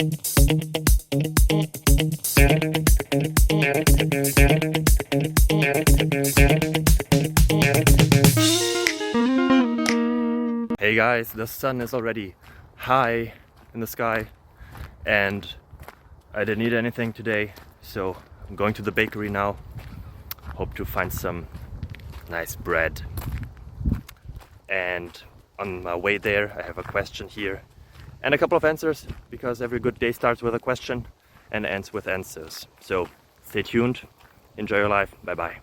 Hey guys, the sun is already high in the sky and I didn't eat anything today, so I'm going to the bakery now. Hope to find some nice bread. And on my way there I have a question here and a couple of answers, because every good day starts with a question and ends with answers. So stay tuned, enjoy your life, bye bye.